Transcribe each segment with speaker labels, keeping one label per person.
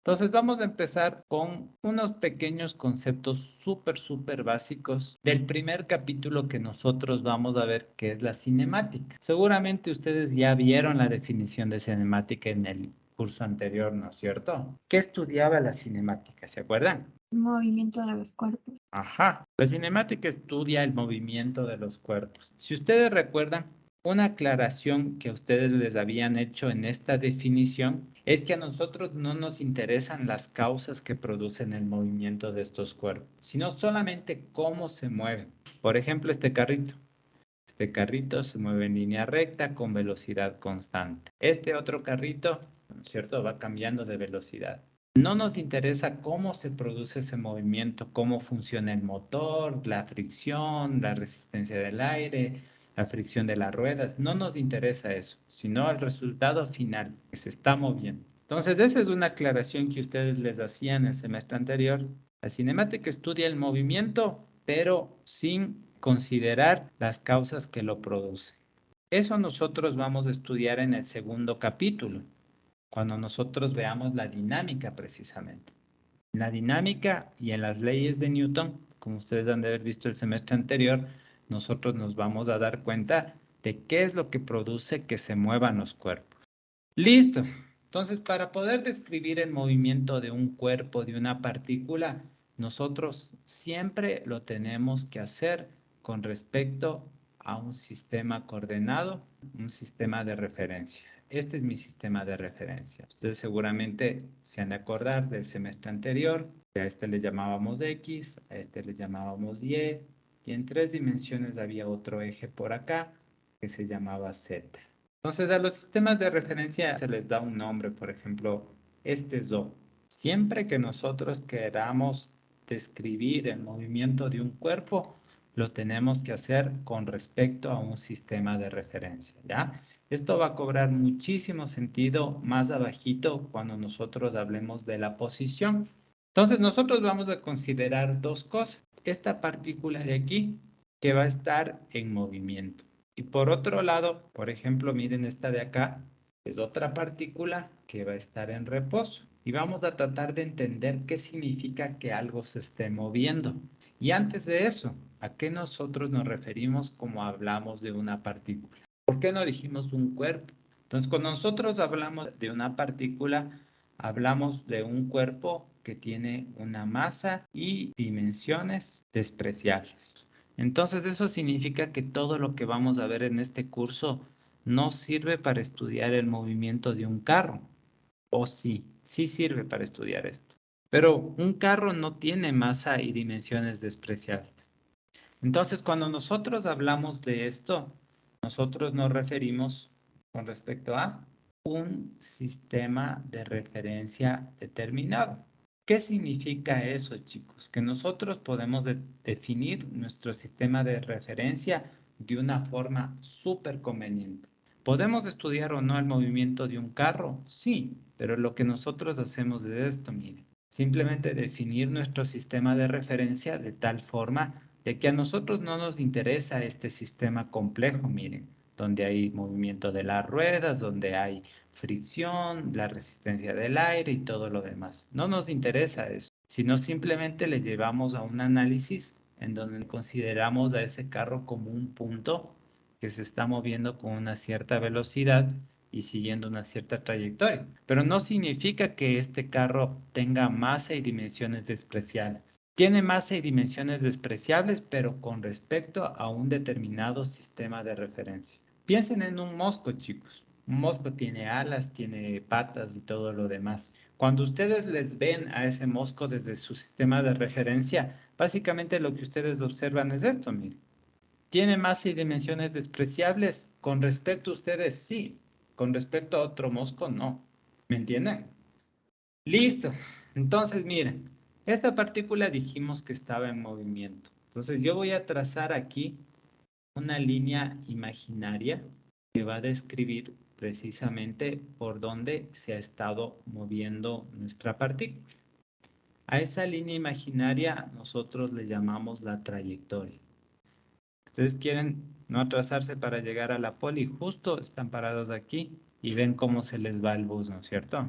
Speaker 1: Entonces vamos a empezar con unos pequeños conceptos súper básicos del primer capítulo que nosotros vamos a ver, que es la cinemática. Seguramente ustedes ya vieron la definición de cinemática en el curso anterior, ¿no es cierto? ¿Qué estudiaba la cinemática? ¿Se acuerdan?
Speaker 2: Movimiento de los cuerpos.
Speaker 1: Ajá. La cinemática estudia el movimiento de los cuerpos. Si ustedes recuerdan, una aclaración que ustedes les habían hecho en esta definición es que a nosotros no nos interesan las causas que producen el movimiento de estos cuerpos, sino solamente cómo se mueven. Por ejemplo, este carrito. Este carrito se mueve en línea recta con velocidad constante. Este otro carrito, ¿no es cierto?, va cambiando de velocidad. No nos interesa cómo se produce ese movimiento, cómo funciona el motor, la fricción, la resistencia del aire, la fricción de las ruedas. No nos interesa eso, sino el resultado final, que se está moviendo. Entonces, esa es una aclaración que ustedes les hacían el semestre anterior. La cinemática estudia el movimiento, pero sin considerar las causas que lo producen. Eso nosotros vamos a estudiar en el segundo capítulo, cuando nosotros veamos la dinámica precisamente. En la dinámica y en las leyes de Newton, como ustedes han de haber visto el semestre anterior, nosotros nos vamos a dar cuenta de qué es lo que produce que se muevan los cuerpos. Listo. Entonces, para poder describir el movimiento de un cuerpo, de una partícula, nosotros siempre lo tenemos que hacer con respecto a un sistema coordenado, un sistema de referencia. Este es mi sistema de referencia. Ustedes seguramente se han de acordar del semestre anterior, que a este le llamábamos X, a este le llamábamos Y en 3 dimensiones había otro eje por acá que se llamaba Z. Entonces, a los sistemas de referencia se les da un nombre, por ejemplo, este es O. Siempre que nosotros queramos describir el movimiento de un cuerpo, lo tenemos que hacer con respecto a un sistema de referencia, ¿ya? Esto va a cobrar muchísimo sentido más abajito cuando nosotros hablemos de la posición. Entonces, nosotros vamos a considerar dos cosas. Esta partícula de aquí, que va a estar en movimiento. Y por otro lado, por ejemplo, miren esta de acá, es otra partícula que va a estar en reposo. Y vamos a tratar de entender qué significa que algo se esté moviendo. Y antes de eso, ¿a qué nosotros nos referimos como hablamos de una partícula? ¿Por qué no dijimos un cuerpo? Entonces, cuando nosotros hablamos de una partícula, hablamos de un cuerpo que tiene una masa y dimensiones despreciables. Entonces eso significa que todo lo que vamos a ver en este curso no sirve para estudiar el movimiento de un carro. O sí, sí sirve para estudiar esto. Pero un carro no tiene masa y dimensiones despreciables. Entonces cuando nosotros hablamos de esto, nosotros nos referimos con respecto a un sistema de referencia determinado. ¿Qué significa eso, chicos? Que nosotros podemos definir nuestro sistema de referencia de una forma súper conveniente. ¿Podemos estudiar o no el movimiento de un carro? Sí, pero lo que nosotros hacemos es esto, miren. Simplemente definir nuestro sistema de referencia de tal forma de que a nosotros no nos interesa este sistema complejo, miren, donde hay movimiento de las ruedas, donde hay fricción, la resistencia del aire y todo lo demás. No nos interesa eso, sino simplemente le llevamos a un análisis en donde consideramos a ese carro como un punto que se está moviendo con una cierta velocidad y siguiendo una cierta trayectoria. Pero no significa que este carro tenga masa y dimensiones despreciables. Tiene masa y dimensiones despreciables, pero con respecto a un determinado sistema de referencia. Piensen en un mosco, chicos. Un mosco tiene alas, tiene patas y todo lo demás. Cuando ustedes les ven a ese mosco desde su sistema de referencia, básicamente lo que ustedes observan es esto, miren. ¿Tiene masa y dimensiones despreciables? Con respecto a ustedes, sí. Con respecto a otro mosco, no. ¿Me entienden? Listo. Entonces, miren, esta partícula dijimos que estaba en movimiento. Entonces, yo voy a trazar aquí una línea imaginaria que va a describir precisamente por dónde se ha estado moviendo nuestra partícula. A esa línea imaginaria nosotros le llamamos la trayectoria. Ustedes quieren no atrasarse para llegar a la poli, justo están parados aquí y ven cómo se les va el bus, ¿no es cierto?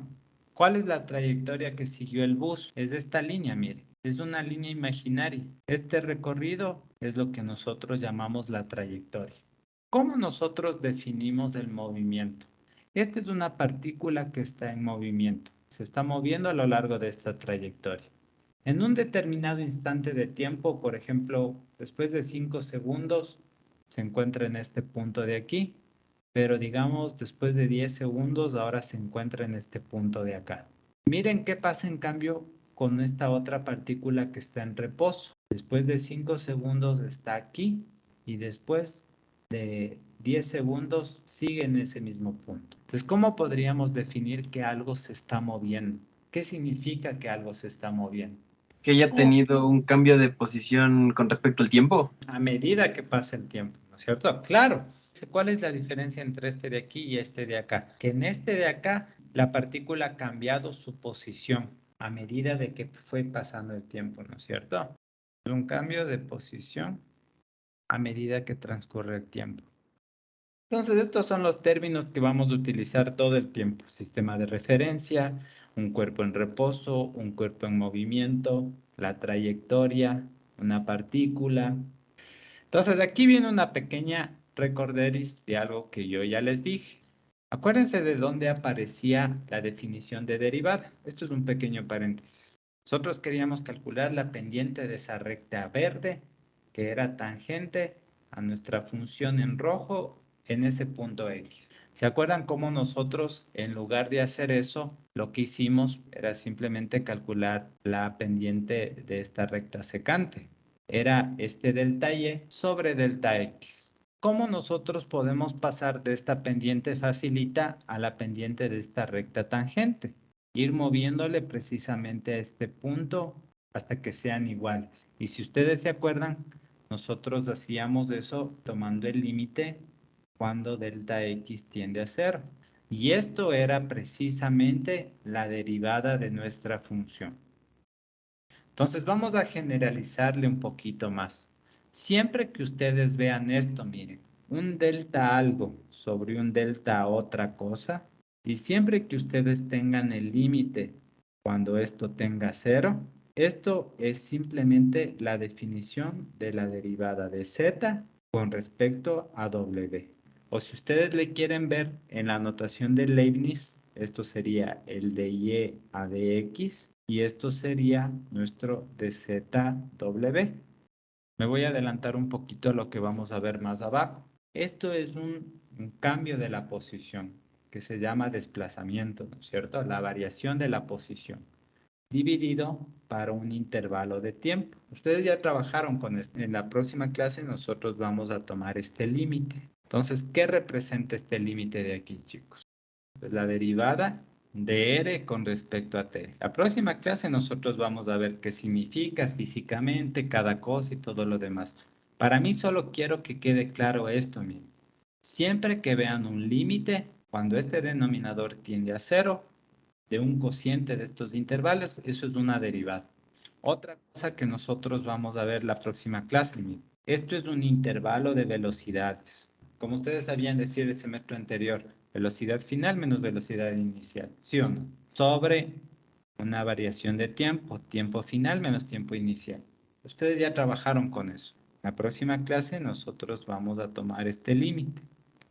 Speaker 1: ¿Cuál es la trayectoria que siguió el bus? Es esta línea, mire. Es una línea imaginaria. Este recorrido es lo que nosotros llamamos la trayectoria. ¿Cómo nosotros definimos el movimiento? Esta es una partícula que está en movimiento. Se está moviendo a lo largo de esta trayectoria. En un determinado instante de tiempo, por ejemplo, después de 5 segundos, se encuentra en este punto de aquí, pero digamos, después de 10 segundos, ahora se encuentra en este punto de acá. Miren qué pasa en cambio con esta otra partícula que está en reposo. Después de 5 segundos está aquí y después de 10 segundos sigue en ese mismo punto. Entonces, ¿cómo podríamos definir que algo se está moviendo? ¿Qué significa que algo se está moviendo?
Speaker 3: Que haya tenido un cambio de posición con respecto al tiempo.
Speaker 1: A medida que pasa el tiempo, ¿no es cierto? Claro. ¿Cuál es la diferencia entre este de aquí y este de acá? Que en este de acá la partícula ha cambiado su posición a medida de que fue pasando el tiempo, ¿no es cierto? Un cambio de posición a medida que transcurre el tiempo. Entonces, estos son los términos que vamos a utilizar todo el tiempo. Sistema de referencia, un cuerpo en reposo, un cuerpo en movimiento, la trayectoria, una partícula. Entonces, aquí viene una pequeña recorderis de algo que yo ya les dije. Acuérdense de dónde aparecía la definición de derivada. Esto es un pequeño paréntesis. Nosotros queríamos calcular la pendiente de esa recta verde, que era tangente a nuestra función en rojo en ese punto X. ¿Se acuerdan cómo nosotros, en lugar de hacer eso, lo que hicimos era simplemente calcular la pendiente de esta recta secante? Era este delta Y sobre delta X. ¿Cómo nosotros podemos pasar de esta pendiente facilita a la pendiente de esta recta tangente? Ir moviéndole precisamente a este punto hasta que sean iguales. Y si ustedes se acuerdan, nosotros hacíamos eso tomando el límite cuando delta X tiende a 0. Y esto era precisamente la derivada de nuestra función. Entonces vamos a generalizarle un poquito más. Siempre que ustedes vean esto, miren, un delta algo sobre un delta otra cosa, y siempre que ustedes tengan el límite cuando esto tenga 0, esto es simplemente la definición de la derivada de z con respecto a w. O si ustedes le quieren ver en la notación de Leibniz, esto sería el de y a dx, y esto sería nuestro dZW. Me voy a adelantar un poquito a lo que vamos a ver más abajo. Esto es un cambio de la posición que se llama desplazamiento, ¿no es cierto? La variación de la posición dividido para un intervalo de tiempo. Ustedes ya trabajaron con esto. En la próxima clase nosotros vamos a tomar este límite. Entonces, ¿qué representa este límite de aquí, chicos? Pues la derivada de R con respecto a T. La próxima clase nosotros vamos a ver qué significa físicamente cada cosa y todo lo demás. Para mí solo quiero que quede claro esto, miren. Siempre que vean un límite, cuando este denominador tiende a 0, de un cociente de estos intervalos, eso es una derivada. Otra cosa que nosotros vamos a ver la próxima clase, miren. Esto es un intervalo de velocidades. Como ustedes sabían decir el semestre anterior, velocidad final menos velocidad inicial, ¿sí o no? Sobre una variación de tiempo, tiempo final menos tiempo inicial. Ustedes ya trabajaron con eso. En la próxima clase nosotros vamos a tomar este límite.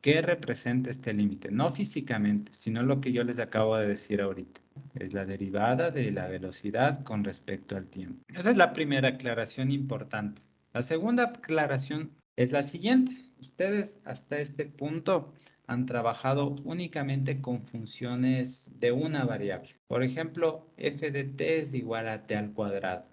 Speaker 1: ¿Qué representa este límite? No físicamente, sino lo que yo les acabo de decir ahorita. Es la derivada de la velocidad con respecto al tiempo. Esa es la primera aclaración importante. La segunda aclaración es la siguiente. Ustedes hasta este punto han trabajado únicamente con funciones de una variable. Por ejemplo, f de t es igual a t al cuadrado.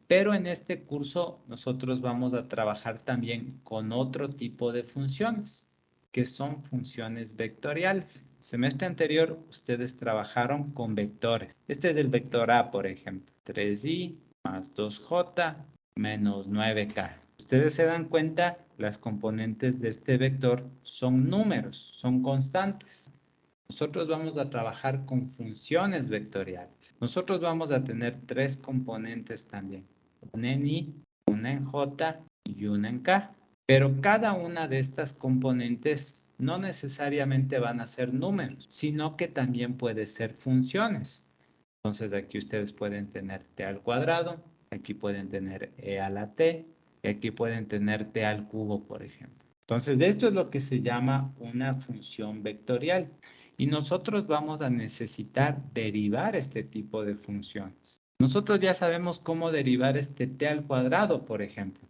Speaker 1: Pero en este curso nosotros vamos a trabajar también con otro tipo de funciones, que son funciones vectoriales. Semestre anterior ustedes trabajaron con vectores. Este es el vector A, por ejemplo. 3i más 2j menos 9k. Ustedes se dan cuenta, las componentes de este vector son números, son constantes. Nosotros vamos a trabajar con funciones vectoriales. Nosotros vamos a tener tres componentes también. Una en i, una en j y una en k. Pero cada una de estas componentes no necesariamente van a ser números, sino que también puede ser funciones. Entonces aquí ustedes pueden tener t al cuadrado, aquí pueden tener e a la t, y aquí pueden tener t al cubo, por ejemplo. Entonces esto es lo que se llama una función vectorial. Y nosotros vamos a necesitar derivar este tipo de funciones. Nosotros ya sabemos cómo derivar este t al cuadrado, por ejemplo.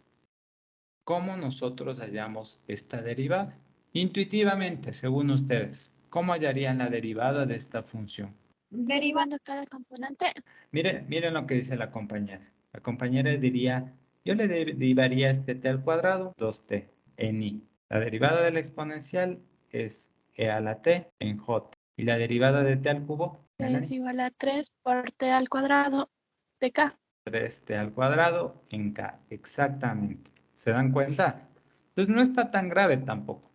Speaker 1: ¿Cómo nosotros hallamos esta derivada? Intuitivamente, según ustedes, ¿cómo hallarían la derivada de esta función?
Speaker 2: Derivando cada componente.
Speaker 1: Miren lo que dice la compañera. La compañera diría, yo le derivaría este t al cuadrado, 2t en i. La derivada de la exponencial es e a la t en j. ¿Y la derivada de t al cubo?
Speaker 2: Es igual a 3 por t al cuadrado de k.
Speaker 1: 3t al cuadrado en k. Exactamente. ¿Se dan cuenta? Entonces no está tan grave tampoco.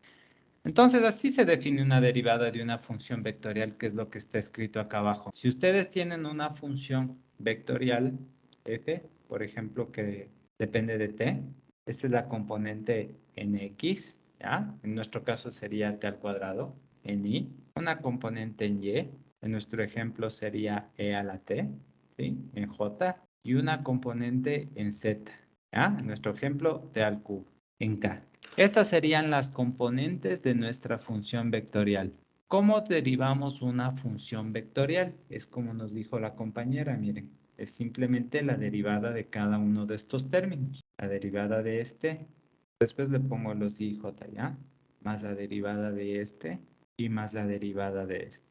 Speaker 1: Entonces así se define una derivada de una función vectorial, que es lo que está escrito acá abajo. Si ustedes tienen una función vectorial f, por ejemplo, que depende de t, esta es la componente en x, ¿ya? En nuestro caso sería t al cuadrado en y, una componente en y, en nuestro ejemplo sería e a la t, ¿sí? En j, y una componente en z, ¿ya? En nuestro ejemplo t al cubo, en k. Estas serían las componentes de nuestra función vectorial. ¿Cómo derivamos una función vectorial? Es como nos dijo la compañera, miren, es simplemente la derivada de cada uno de estos términos. La derivada de este, después le pongo los i y j, ¿ya? Más la derivada de este y más la derivada de este.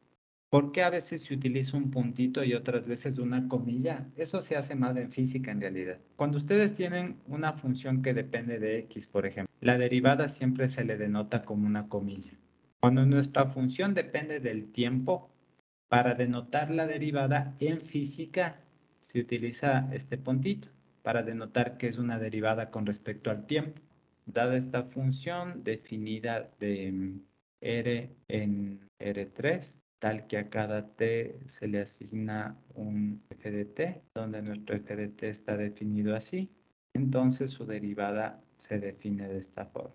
Speaker 1: ¿Por qué a veces se utiliza un puntito y otras veces una comilla? Eso se hace más en física en realidad. Cuando ustedes tienen una función que depende de x, por ejemplo, la derivada siempre se le denota como una comilla. Cuando nuestra función depende del tiempo, para denotar la derivada en física se utiliza este puntito para denotar que es una derivada con respecto al tiempo. Dada esta función definida de r en r3, tal que a cada t se le asigna un f de t, donde nuestro f de t está definido así, entonces su derivada se define de esta forma.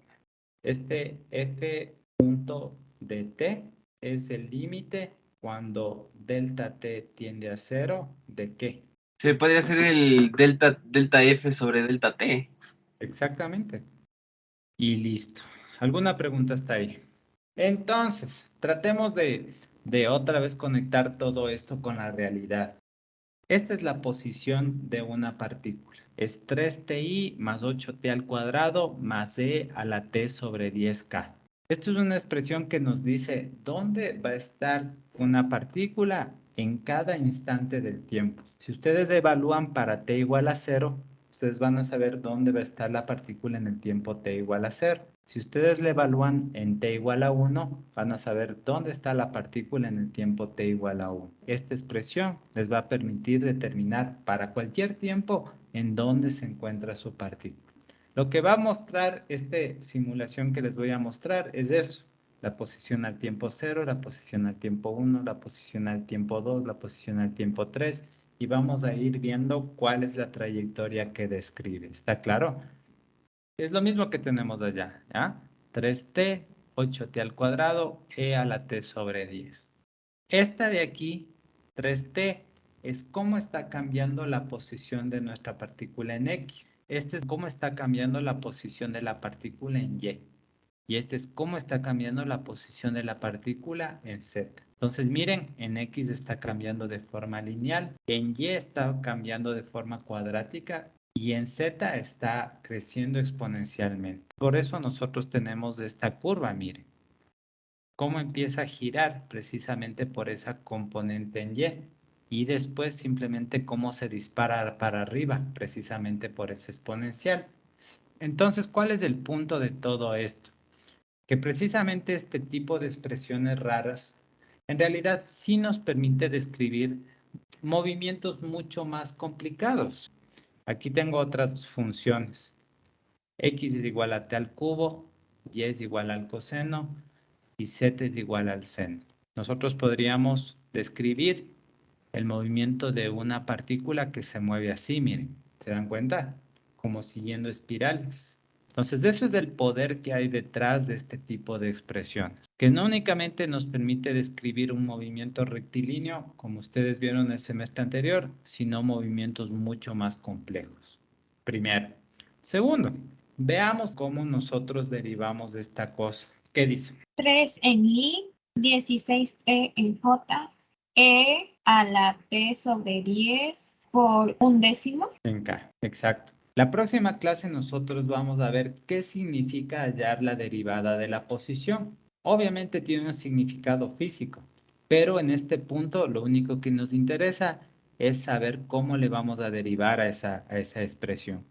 Speaker 1: Este f punto de t es el límite cuando delta t tiende a cero, ¿de qué?
Speaker 3: Se podría hacer el delta F sobre delta T.
Speaker 1: Exactamente. Y listo. ¿Alguna pregunta hasta ahí? Entonces, tratemos de otra vez conectar todo esto con la realidad. Esta es la posición de una partícula. Es 3ti más 8t al cuadrado más e a la t sobre 10k. Esto es una expresión que nos dice dónde va a estar una partícula en cada instante del tiempo. Si ustedes evalúan para t igual a 0, ustedes van a saber dónde va a estar la partícula en el tiempo t igual a 0. Si ustedes le evalúan en t igual a 1, van a saber dónde está la partícula en el tiempo t igual a 1. Esta expresión les va a permitir determinar para cualquier tiempo en dónde se encuentra su partícula. Lo que va a mostrar esta simulación que les voy a mostrar es eso. La posición al tiempo 0, la posición al tiempo 1, la posición al tiempo 2, la posición al tiempo 3. Y vamos a ir viendo cuál es la trayectoria que describe. ¿Está claro? Es lo mismo que tenemos allá, ¿ya? 3t, 8t al cuadrado, e a la t sobre 10. Esta de aquí, 3t, es cómo está cambiando la posición de nuestra partícula en x. Este es cómo está cambiando la posición de la partícula en y. Y este es cómo está cambiando la posición de la partícula en z. Entonces miren, en x está cambiando de forma lineal, en y está cambiando de forma cuadrática y en z está creciendo exponencialmente. Por eso nosotros tenemos esta curva, miren. Cómo empieza a girar precisamente por esa componente en y. Y después simplemente cómo se dispara para arriba precisamente por ese exponencial. Entonces, ¿cuál es el punto de todo esto? Que precisamente este tipo de expresiones raras en realidad sí nos permite describir movimientos mucho más complicados. Aquí tengo otras funciones. X es igual a t al cubo, y es igual al coseno y z es igual al seno. Nosotros podríamos describir el movimiento de una partícula que se mueve así, miren, ¿se dan cuenta? Como siguiendo espirales. Entonces, eso es el poder que hay detrás de este tipo de expresiones, que no únicamente nos permite describir un movimiento rectilíneo, como ustedes vieron el semestre anterior, sino movimientos mucho más complejos. Primero. Segundo, veamos cómo nosotros derivamos de esta cosa. ¿Qué dice?
Speaker 4: 3 en I, 16T en J, E a la T sobre 10 por 1/10.
Speaker 1: En K, exacto. La próxima clase nosotros vamos a ver qué significa hallar la derivada de la posición. Obviamente tiene un significado físico, pero en este punto lo único que nos interesa es saber cómo le vamos a derivar a esa expresión.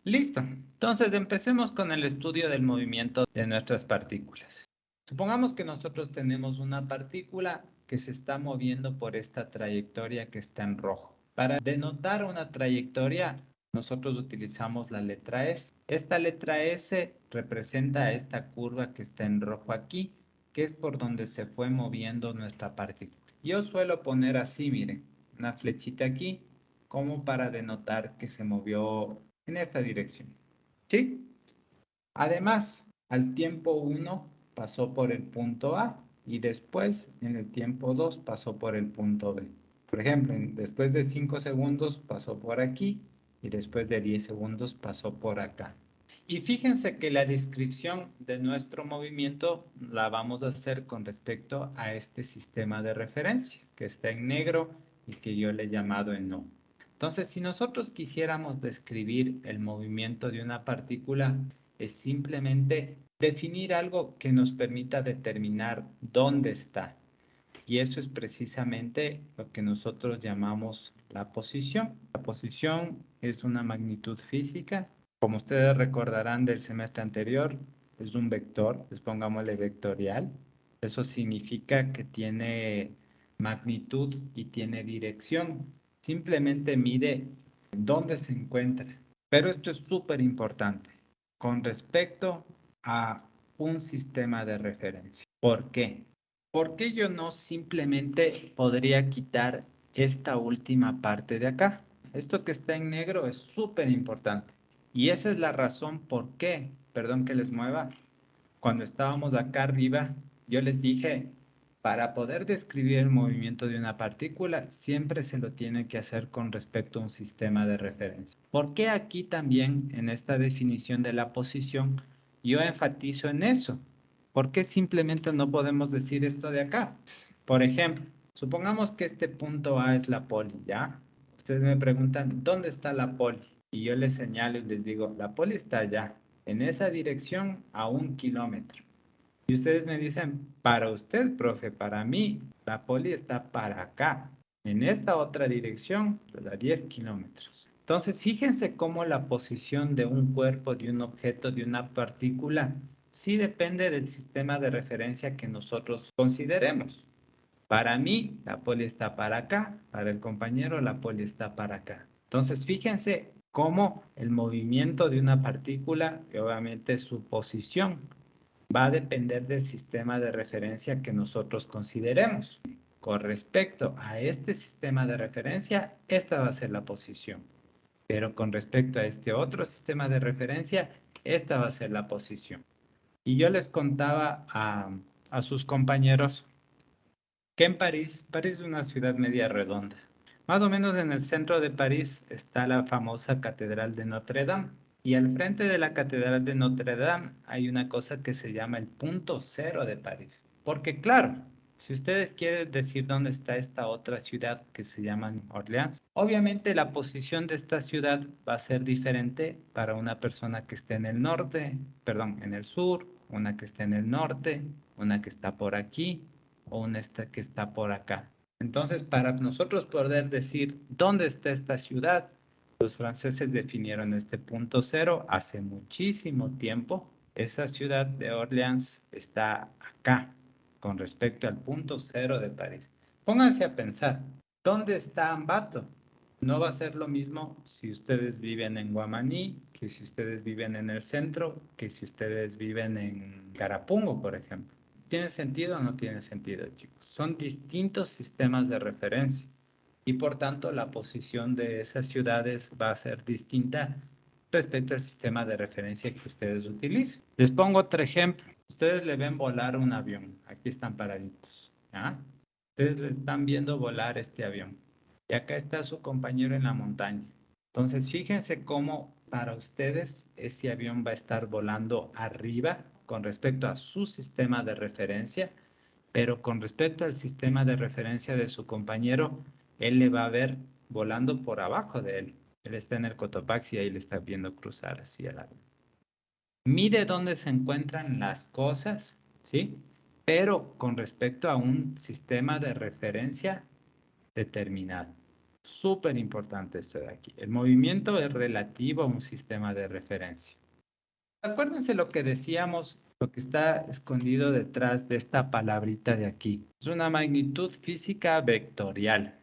Speaker 1: Listo. Entonces empecemos con el estudio del movimiento de nuestras partículas. Supongamos que nosotros tenemos una partícula que se está moviendo por esta trayectoria que está en rojo. Para denotar una trayectoria, nosotros utilizamos la letra S. Esta letra S representa esta curva que está en rojo aquí, que es por donde se fue moviendo nuestra partícula. Yo suelo poner así, miren, una flechita aquí, como para denotar que se movió en esta dirección. ¿Sí? Además, al tiempo 1 pasó por el punto A y después en el tiempo 2 pasó por el punto B. Por ejemplo, después de 5 segundos pasó por aquí y después de 10 segundos pasó por acá. Y fíjense que la descripción de nuestro movimiento la vamos a hacer con respecto a este sistema de referencia que está en negro y que yo le he llamado en no. Entonces, si nosotros quisiéramos describir el movimiento de una partícula, es simplemente definir algo que nos permita determinar dónde está. Y eso es precisamente lo que nosotros llamamos la posición. La posición es una magnitud física. Como ustedes recordarán del semestre anterior, es un vector, pues pongámosle vectorial. Eso significa que tiene magnitud y tiene dirección. Simplemente mide dónde se encuentra. Pero esto es súper importante con respecto a un sistema de referencia. ¿Por qué? ¿Por qué yo no simplemente podría quitar esta última parte de acá? Esto que está en negro es súper importante. Y esa es la razón por qué, perdón que les mueva, cuando estábamos acá arriba, yo les dije, para poder describir el movimiento de una partícula, siempre se lo tiene que hacer con respecto a un sistema de referencia. ¿Por qué aquí también, en esta definición de la posición, yo enfatizo en eso? ¿Por qué simplemente no podemos decir esto de acá? Por ejemplo, supongamos que este punto A es la poli, ¿ya? Ustedes me preguntan, ¿dónde está la poli? Y yo les señalo y les digo, la poli está allá, en esa dirección a 1 kilómetro. Y ustedes me dicen, para usted, profe, para mí, la poli está para acá, en esta otra dirección, pues a 10 kilómetros. Entonces, fíjense cómo la posición de un cuerpo, de un objeto, de una partícula, sí depende del sistema de referencia que nosotros consideremos. Para mí, la poli está para acá, para el compañero, la poli está para acá. Entonces, fíjense cómo el movimiento de una partícula, y obviamente su posición, va a depender del sistema de referencia que nosotros consideremos. Con respecto a este sistema de referencia, esta va a ser la posición. Pero con respecto a este otro sistema de referencia, esta va a ser la posición. Y yo les contaba a sus compañeros que en París es una ciudad media redonda. Más o menos en el centro de París está la famosa Catedral de Notre Dame. Y al frente de la Catedral de Notre Dame hay una cosa que se llama el punto cero de París. Porque claro, si ustedes quieren decir dónde está esta otra ciudad que se llama Orleans, obviamente la posición de esta ciudad va a ser diferente para una persona que esté en el norte, perdón, en el sur, una que esté en el norte, una que está por aquí o una que está por acá. Entonces, para nosotros poder decir dónde está esta ciudad, los franceses definieron este punto cero hace muchísimo tiempo. Esa ciudad de Orleans está acá, con respecto al punto cero de París. Pónganse a pensar, ¿dónde está Ambato? No va a ser lo mismo si ustedes viven en Guamaní, que si ustedes viven en el centro, que si ustedes viven en Carapungo, por ejemplo. ¿Tiene sentido o no tiene sentido, chicos? Son distintos sistemas de referencia. y por tanto la posición de esas ciudades va a ser distinta respecto al sistema de referencia que ustedes utilicen. Les pongo otro ejemplo. Ustedes le ven volar un avión. Aquí están paraditos. ¿Ya? Ustedes le están viendo volar este avión. Y acá está su compañero en la montaña. Entonces, fíjense cómo para ustedes ese avión va a estar volando arriba con respecto a su sistema de referencia, pero con respecto al sistema de referencia de su compañero, él le va a ver volando por abajo de él. Él está en el Cotopaxi y ahí le está viendo cruzar así el avión. Mide dónde se encuentran las cosas, ¿sí? Pero con respecto a un sistema de referencia determinado. Súper importante esto de aquí. El movimiento es relativo a un sistema de referencia. Acuérdense lo que decíamos, lo que está escondido detrás de esta palabrita de aquí. Es una magnitud física vectorial.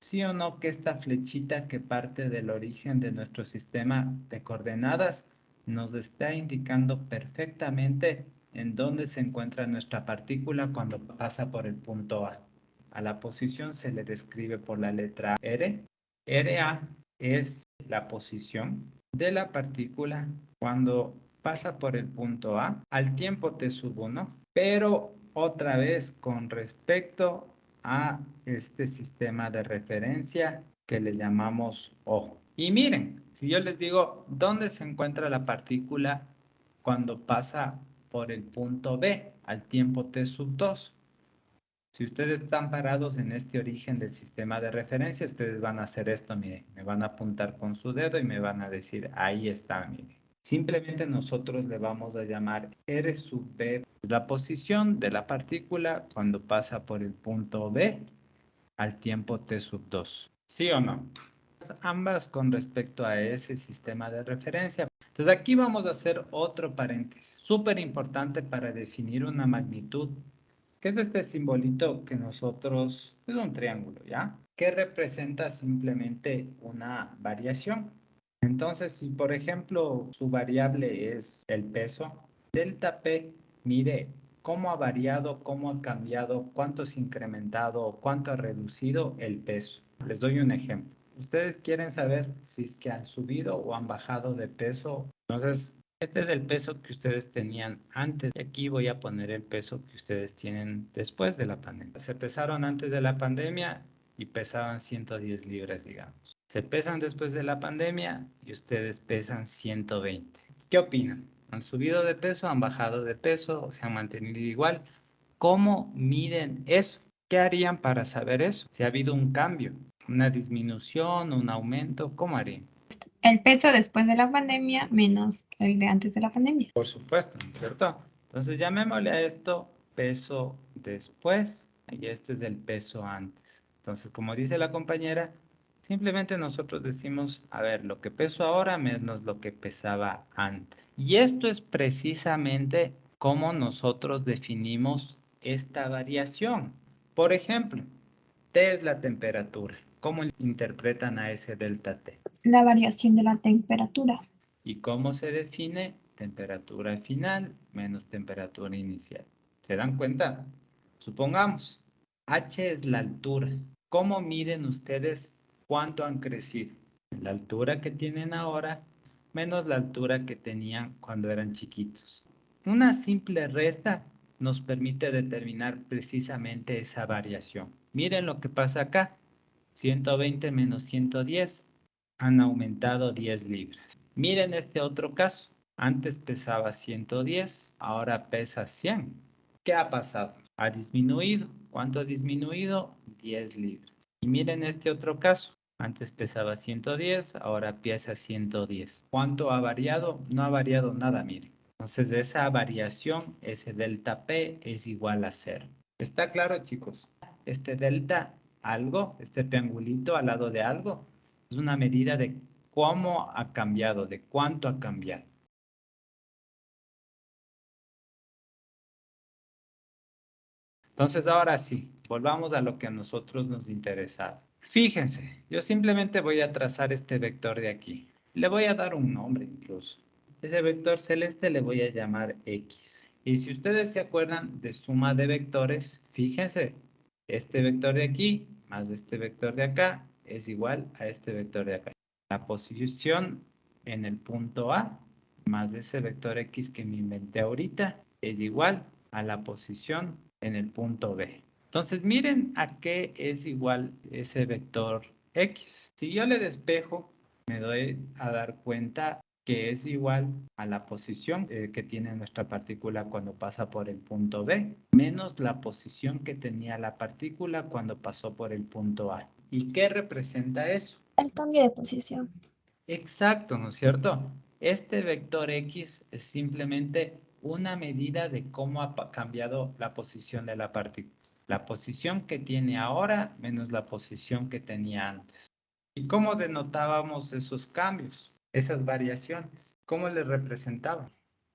Speaker 1: ¿Sí o no que esta flechita que parte del origen de nuestro sistema de coordenadas nos está indicando perfectamente en dónde se encuentra nuestra partícula cuando pasa por el punto A? A la posición se le describe por la letra R. RA es la posición de la partícula cuando pasa por el punto A al tiempo t sub 1, pero otra vez con respecto a este sistema de referencia que le llamamos O. Y miren, si yo les digo, ¿dónde se encuentra la partícula cuando pasa por el punto B al tiempo t sub 2? Si ustedes están parados en este origen del sistema de referencia, ustedes van a hacer esto, miren, me van a apuntar con su dedo y me van a decir, ahí está, miren. Simplemente nosotros le vamos a llamar R sub B, la posición de la partícula cuando pasa por el punto B al tiempo t sub 2. ¿Sí o no? Ambas con respecto a ese sistema de referencia. Entonces aquí vamos a hacer otro paréntesis, súper importante para definir una magnitud. ¿Qué es este simbolito que nosotros, es un triángulo, ¿ya? Que representa simplemente una variación. Entonces, si por ejemplo su variable es el peso, delta P mide cómo ha variado, cómo ha cambiado, cuánto se ha incrementado, cuánto ha reducido el peso. Les doy un ejemplo. Ustedes quieren saber si es que han subido o han bajado de peso. Entonces, este es el peso que ustedes tenían antes. Y aquí voy a poner el peso que ustedes tienen después de la pandemia. Se pesaron antes de la pandemia y pesaban 110 libras, digamos. Se pesan después de la pandemia y ustedes pesan 120. ¿Qué opinan? ¿Han subido de peso? ¿Han bajado de peso? ¿Se han mantenido igual? ¿Cómo miden eso? ¿Qué harían para saber eso? Si ha habido un cambio, una disminución, un aumento, ¿cómo harían?
Speaker 4: El peso después de la pandemia menos el de antes de la pandemia.
Speaker 1: Por supuesto, ¿no es cierto? Entonces llamémosle a esto peso después y este es el peso antes. Entonces, como dice la compañera, simplemente nosotros decimos, a ver, lo que peso ahora menos lo que pesaba antes. Y esto es precisamente cómo nosotros definimos esta variación. Por ejemplo, T es la temperatura. ¿Cómo interpretan a ese delta T?
Speaker 4: La variación de la temperatura.
Speaker 1: ¿Y cómo se define? Temperatura final menos temperatura inicial. ¿Se dan cuenta? Supongamos, H es la altura. ¿Cómo miden ustedes cuánto han crecido? La altura que tienen ahora menos la altura que tenían cuando eran chiquitos. Una simple resta nos permite determinar precisamente esa variación. Miren lo que pasa acá. 120 menos 110 han aumentado 10 libras. Miren este otro caso. Antes pesaba 110, ahora pesa 100. ¿Qué ha pasado? Ha disminuido. ¿Cuánto ha disminuido? 10 libras. Y miren este otro caso. Antes pesaba 110, ahora pesa 110. ¿Cuánto ha variado? No ha variado nada, miren. Entonces esa variación, ese delta P es igual a 0. ¿Está claro, chicos? Este delta algo, este triangulito al lado de algo, es una medida de cómo ha cambiado, de cuánto ha cambiado. Entonces, ahora sí, volvamos a lo que a nosotros nos interesa. Fíjense, yo simplemente voy a trazar este vector de aquí. Le voy a dar un nombre incluso. Ese vector celeste le voy a llamar X. Y si ustedes se acuerdan de suma de vectores, fíjense, este vector de aquí más este vector de acá es igual a este vector de acá. La posición en el punto A más ese vector X que me inventé ahorita es igual a la posición en el punto B. Entonces miren a qué es igual ese vector X. Si yo le despejo, me doy a dar cuenta que es igual a la posición que tiene nuestra partícula cuando pasa por el punto B, menos la posición que tenía la partícula cuando pasó por el punto A. ¿Y qué representa eso?
Speaker 2: El cambio de posición.
Speaker 1: Exacto, ¿no es cierto? Este vector X es simplemente una medida de cómo ha cambiado la posición de la partícula. La posición que tiene ahora menos la posición que tenía antes. ¿Y cómo denotábamos esos cambios, esas variaciones? ¿Cómo les representaban?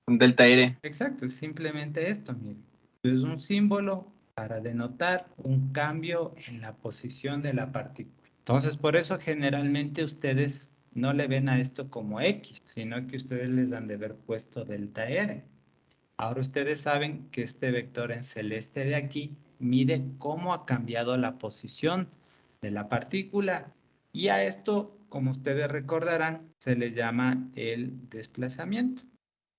Speaker 3: Un delta R.
Speaker 1: Exacto, es simplemente esto, miren. Es un símbolo para denotar un cambio en la posición de la partícula. Entonces, por eso generalmente ustedes no le ven a esto como X, sino que ustedes les han de haber puesto delta R. Ahora ustedes saben que este vector en celeste de aquí mide cómo ha cambiado la posición de la partícula y a esto, como ustedes recordarán, se le llama el desplazamiento.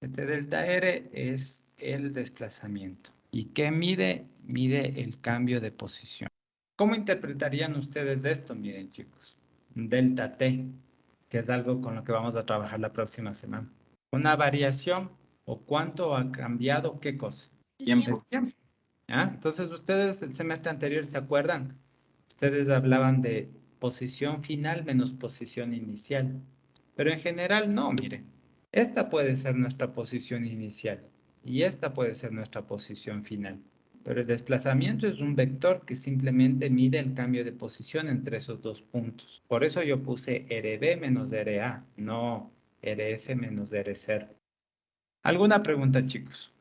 Speaker 1: Este delta R es el desplazamiento. ¿Y qué mide? Mide el cambio de posición. ¿Cómo interpretarían ustedes esto? Miren, chicos, delta T, que es algo con lo que vamos a trabajar la próxima semana. Una variación o cuánto ha cambiado, ¿qué cosa?
Speaker 3: Tiempo.
Speaker 1: El tiempo. ¿Ya? Entonces, ustedes el semestre anterior, ¿se acuerdan? Ustedes hablaban de posición final menos posición inicial. Pero en general no, miren. Esta puede ser nuestra posición inicial y esta puede ser nuestra posición final. Pero el desplazamiento es un vector que simplemente mide el cambio de posición entre esos dos puntos. Por eso yo puse RB menos RA, no RF menos RC. ¿Alguna pregunta, chicos?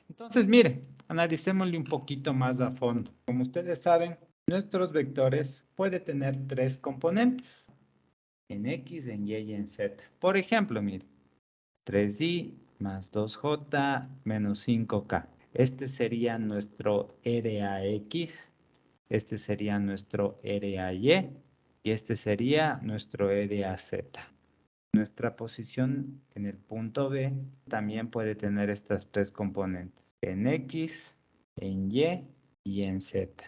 Speaker 1: Entonces, miren, analicémosle un poquito más a fondo. Como ustedes saben, nuestros vectores pueden tener tres componentes, en X, en Y y en Z. Por ejemplo, miren, 3i más 2j menos 5k. Este sería nuestro RAX, este sería nuestro RAY y este sería nuestro RAZ. Nuestra posición en el punto B también puede tener estas tres componentes, en X, en Y y en Z.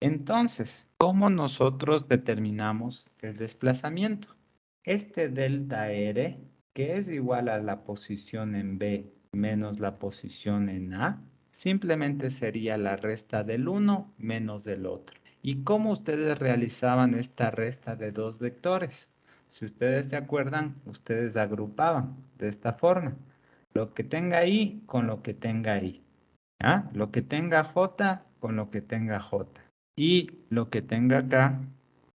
Speaker 1: Entonces, ¿cómo nosotros determinamos el desplazamiento? Este delta R, que es igual a la posición en B menos la posición en A, simplemente sería la resta del uno menos del otro. ¿Y cómo ustedes realizaban esta resta de dos vectores? Si ustedes se acuerdan, ustedes agrupaban de esta forma. Lo que tenga ahí con lo que tenga ahí. ¿Ah? Lo que tenga J con lo que tenga J. Y lo que tenga acá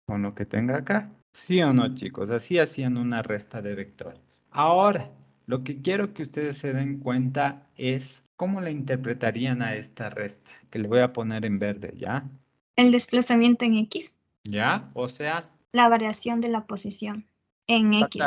Speaker 1: con lo que tenga acá. ¿Sí o no, chicos? Así hacían una resta de vectores. Ahora, lo que quiero que ustedes se den cuenta es cómo le interpretarían a esta resta, que le voy a poner en verde, ¿ya?
Speaker 4: El desplazamiento en X,
Speaker 1: ¿Ya? O sea,
Speaker 4: la variación de la posición en X.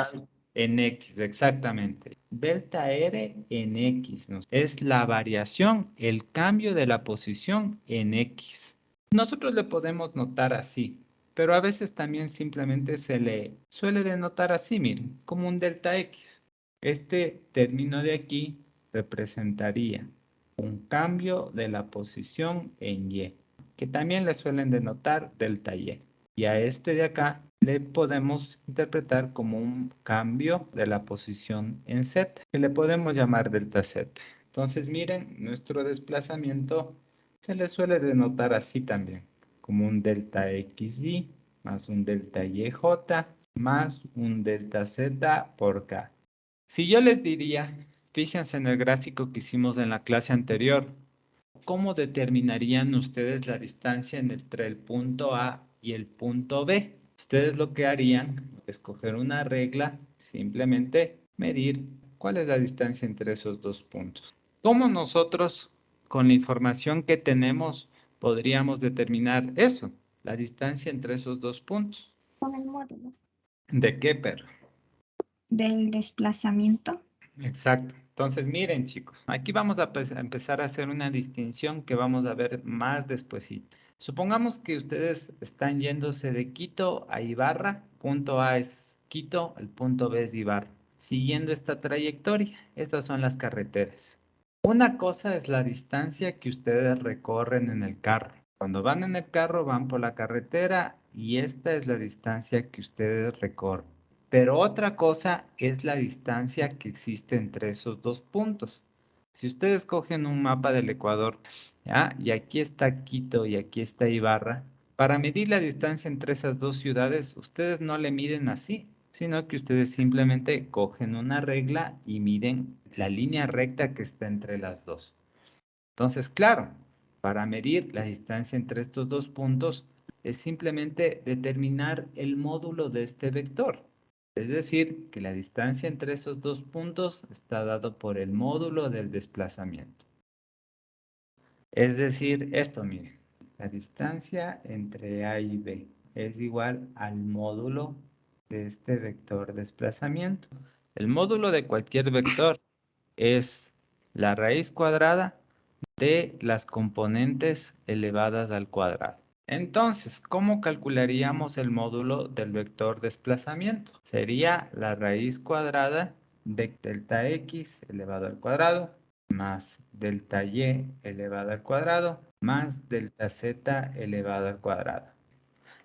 Speaker 1: en X, exactamente. Delta R en X, ¿no? Es la variación, el cambio de la posición en X. Nosotros le podemos notar así, pero a veces también simplemente se le suele denotar así, miren, como un delta X. Este término de aquí representaría un cambio de la posición en Y, que también le suelen denotar delta Y. Y a este de acá le podemos interpretar como un cambio de la posición en Z, que le podemos llamar delta Z. Entonces miren, nuestro desplazamiento se le suele denotar así también, como un delta XY más un delta YJ más un delta Z por K. Si yo les diría, fíjense en el gráfico que hicimos en la clase anterior, ¿cómo determinarían ustedes la distancia entre el punto A y el punto B? Ustedes lo que harían es coger una regla, simplemente medir cuál es la distancia entre esos dos puntos. ¿Cómo nosotros, con la información que tenemos, podríamos determinar eso? La distancia entre esos dos puntos.
Speaker 4: Con el módulo
Speaker 1: ¿De qué, perro?
Speaker 4: del desplazamiento.
Speaker 1: Exacto. Entonces, miren, chicos, aquí vamos a empezar a hacer una distinción que vamos a ver más despuesito. Supongamos que ustedes están yéndose de Quito a Ibarra. Punto A es Quito, el punto B es Ibarra. Siguiendo esta trayectoria, estas son las carreteras. Una cosa es la distancia que ustedes recorren en el carro. Cuando van en el carro, van por la carretera y esta es la distancia que ustedes recorren. Pero otra cosa es la distancia que existe entre esos dos puntos. Si ustedes cogen un mapa del Ecuador, ¿ya? Y aquí está Quito y aquí está Ibarra, para medir la distancia entre esas dos ciudades, ustedes no le miden así, sino que ustedes simplemente cogen una regla y miden la línea recta que está entre las dos. Entonces, claro, para medir la distancia entre estos dos puntos es simplemente determinar el módulo de este vector. Es decir, que la distancia entre esos dos puntos está dado por el módulo del desplazamiento. Es decir, esto, miren, la distancia entre A y B es igual al módulo de este vector desplazamiento. El módulo de cualquier vector es la raíz cuadrada de las componentes elevadas al cuadrado. Entonces, ¿cómo calcularíamos el módulo del vector desplazamiento? Sería la raíz cuadrada de delta x elevado al cuadrado más delta y elevado al cuadrado más delta z elevado al cuadrado.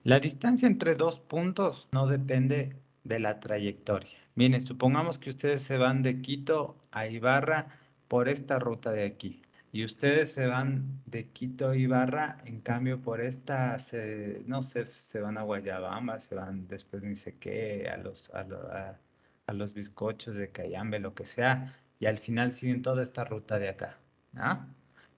Speaker 1: La distancia entre dos puntos no depende de la trayectoria. Miren, supongamos que ustedes se van de Quito a Ibarra por esta ruta de aquí. Y ustedes se van de Quito a Ibarra, en cambio por esta, no sé, se van a Guayabamba, se van después ni sé qué, a los bizcochos de Cayambe, lo que sea. Y al final siguen toda esta ruta de acá. ¿Ah?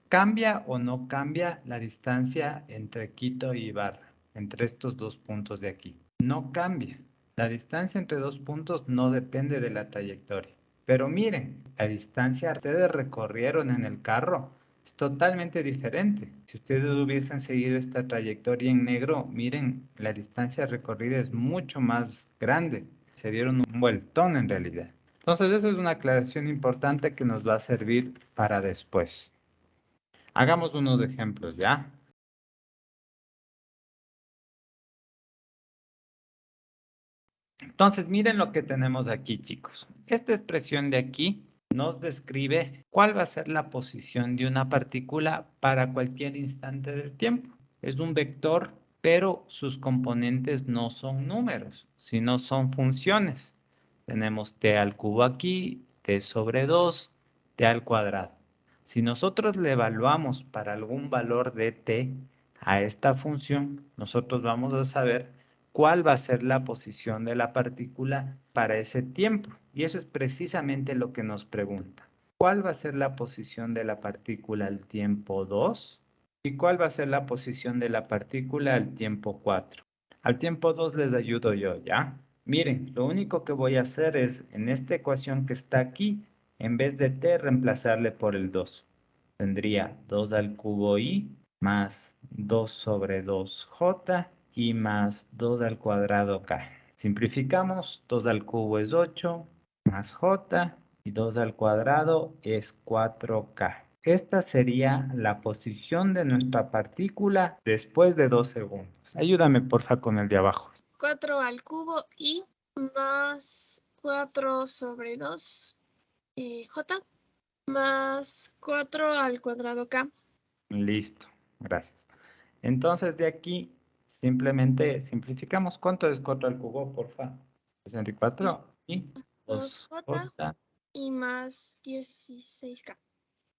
Speaker 1: ¿Cambia o no cambia la distancia entre Quito y Ibarra? Entre estos dos puntos de aquí. No cambia. La distancia entre dos puntos no depende de la trayectoria. Pero miren, la distancia que ustedes recorrieron en el carro es totalmente diferente. Si ustedes hubiesen seguido esta trayectoria en negro, miren, la distancia recorrida es mucho más grande. Se dieron un vueltón en realidad. Entonces, eso es una aclaración importante que nos va a servir para después. Hagamos unos ejemplos, ¿ya? Entonces, miren lo que tenemos aquí, chicos. Esta expresión de aquí nos describe cuál va a ser la posición de una partícula para cualquier instante del tiempo. Es un vector, pero sus componentes no son números, sino son funciones. Tenemos t al cubo aquí, t sobre 2, t al cuadrado. Si nosotros le evaluamos para algún valor de t a esta función, nosotros vamos a saber cuál va a ser la posición de la partícula para ese tiempo. Y eso es precisamente lo que nos pregunta. ¿Cuál va a ser la posición de la partícula al tiempo 2? ¿Y cuál va a ser la posición de la partícula al tiempo 4? Al tiempo 2 les ayudo yo, ¿ya? Miren, lo único que voy a hacer es, en esta ecuación que está aquí, en vez de t, reemplazarle por el 2. Tendría 2 al cubo i más 2 sobre 2j y más 2 al cuadrado k. Simplificamos, 2 al cubo es 8, más j, y 2 al cuadrado es 4k. Esta sería la posición de nuestra partícula después de 2 segundos. Ayúdame, porfa, con el de abajo.
Speaker 2: 4 al cubo y más 4 sobre 2 j más 4 al cuadrado k.
Speaker 1: Listo, gracias. Entonces, de aquí simplemente simplificamos. ¿Cuánto es 4 al cubo, porfa? 64 y
Speaker 2: 2j
Speaker 1: 2j.
Speaker 2: y más 16k.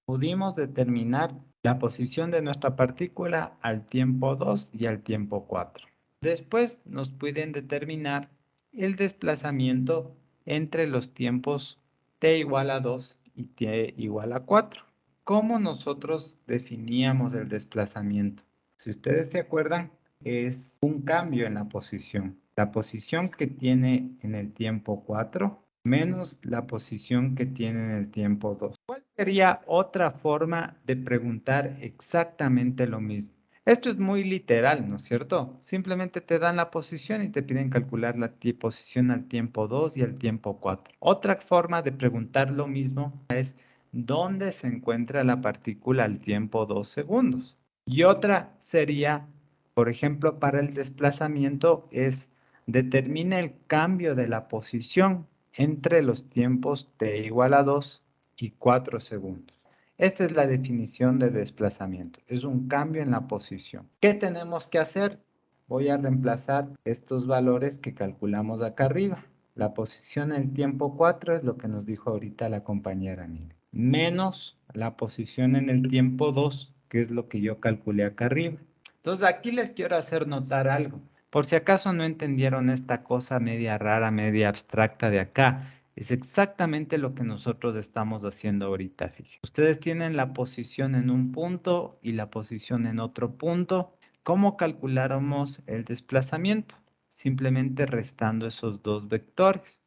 Speaker 1: Pudimos determinar la posición de nuestra partícula al tiempo 2 y al tiempo 4. Después nos pueden determinar el desplazamiento entre los tiempos t igual a 2 y t igual a 4. ¿Cómo nosotros definíamos el desplazamiento? Si ustedes se acuerdan, es un cambio en la posición. La posición que tiene en el tiempo 4 menos la posición que tiene en el tiempo 2. ¿Cuál sería otra forma de preguntar exactamente lo mismo? Esto es muy literal, ¿no es cierto? Simplemente te dan la posición y te piden calcular la posición al tiempo 2 y al tiempo 4. Otra forma de preguntar lo mismo es ¿dónde se encuentra la partícula al tiempo 2 segundos? Y otra sería, por ejemplo, para el desplazamiento es determina el cambio de la posición entre los tiempos t igual a 2 y 4 segundos. Esta es la definición de desplazamiento. Es un cambio en la posición. ¿Qué tenemos que hacer? Voy a reemplazar estos valores que calculamos acá arriba. La posición en el tiempo 4 es lo que nos dijo ahorita la compañera Miri. Menos la posición en el tiempo 2, que es lo que yo calculé acá arriba. Entonces aquí les quiero hacer notar algo. Por si acaso no entendieron esta cosa media rara, media abstracta de acá. Es exactamente lo que nosotros estamos haciendo ahorita, fíjense. Ustedes tienen la posición en un punto y la posición en otro punto. ¿Cómo calculáramos el desplazamiento? Simplemente restando esos dos vectores.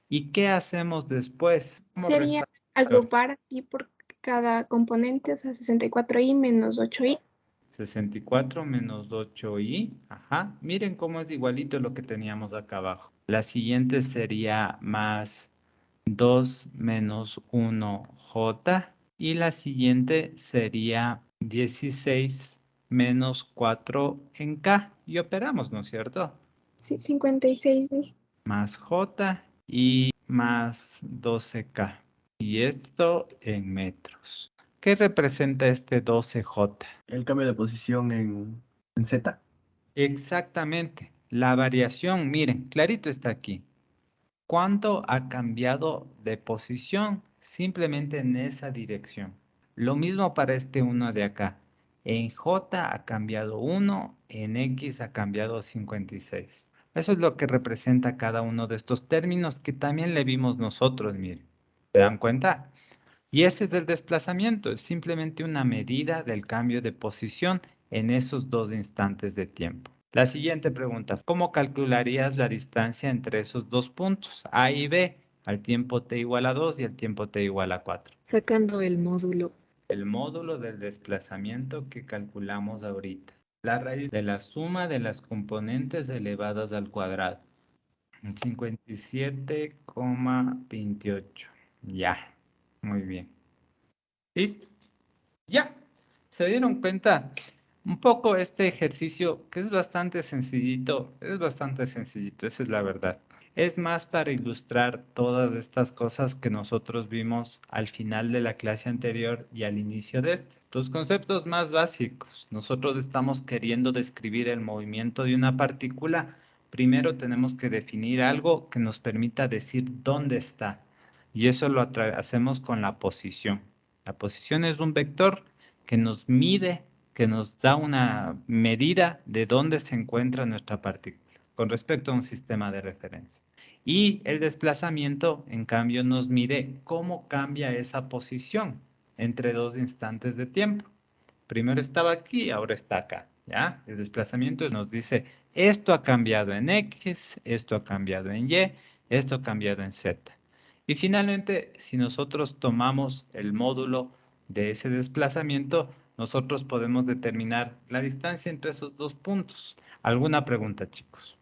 Speaker 1: ¿Y qué hacemos después? ¿Cómo
Speaker 2: Sería
Speaker 1: restamos vectores?
Speaker 2: agrupar así por cada componente, o sea, 64i menos 8i.
Speaker 1: 64 menos 8i. Ajá. Miren cómo es igualito lo que teníamos acá abajo. La siguiente sería más 2 menos 1j. Y la siguiente sería 16 menos 4 en k. Y operamos, ¿no es cierto?
Speaker 2: Sí, 56i.
Speaker 1: Más j y más 12k. Y esto en metros. ¿Qué representa este 12j?
Speaker 3: El cambio de posición en Z.
Speaker 1: Exactamente. La variación, miren, clarito está aquí. ¿Cuánto ha cambiado de posición? Simplemente en esa dirección. Lo mismo para este 1 de acá. En J ha cambiado 1, en X ha cambiado 56. Eso es lo que representa cada uno de estos términos que también le vimos nosotros, miren. ¿Se dan cuenta? Y ese es el desplazamiento, es simplemente una medida del cambio de posición en esos dos instantes de tiempo. La siguiente pregunta, ¿cómo calcularías la distancia entre esos dos puntos, A y B, al tiempo t igual a 2 y al tiempo t igual a 4?
Speaker 5: Sacando el módulo.
Speaker 1: El módulo del desplazamiento que calculamos ahorita. La raíz de la suma de las componentes elevadas al cuadrado. 57,28. Ya, muy bien. ¿Listo? Ya, ¿se dieron cuenta? Un poco este ejercicio que es bastante sencillito, esa es la verdad. Es más para ilustrar todas estas cosas que nosotros vimos al final de la clase anterior y al inicio de este. Los conceptos más básicos. Nosotros estamos queriendo describir el movimiento de una partícula. Primero tenemos que definir algo que nos permita decir dónde está. Y eso lo hacemos con la posición. La posición es un vector que nos mide, que nos da una medida de dónde se encuentra nuestra partícula con respecto a un sistema de referencia. Y el desplazamiento, en cambio, nos mide cómo cambia esa posición entre dos instantes de tiempo. Primero estaba aquí, ahora está acá, ¿ya? El desplazamiento nos dice, esto ha cambiado en X, esto ha cambiado en Y, esto ha cambiado en Z. Y finalmente, si nosotros tomamos el módulo de ese desplazamiento, nosotros podemos determinar la distancia entre esos dos puntos. ¿Alguna pregunta, chicos?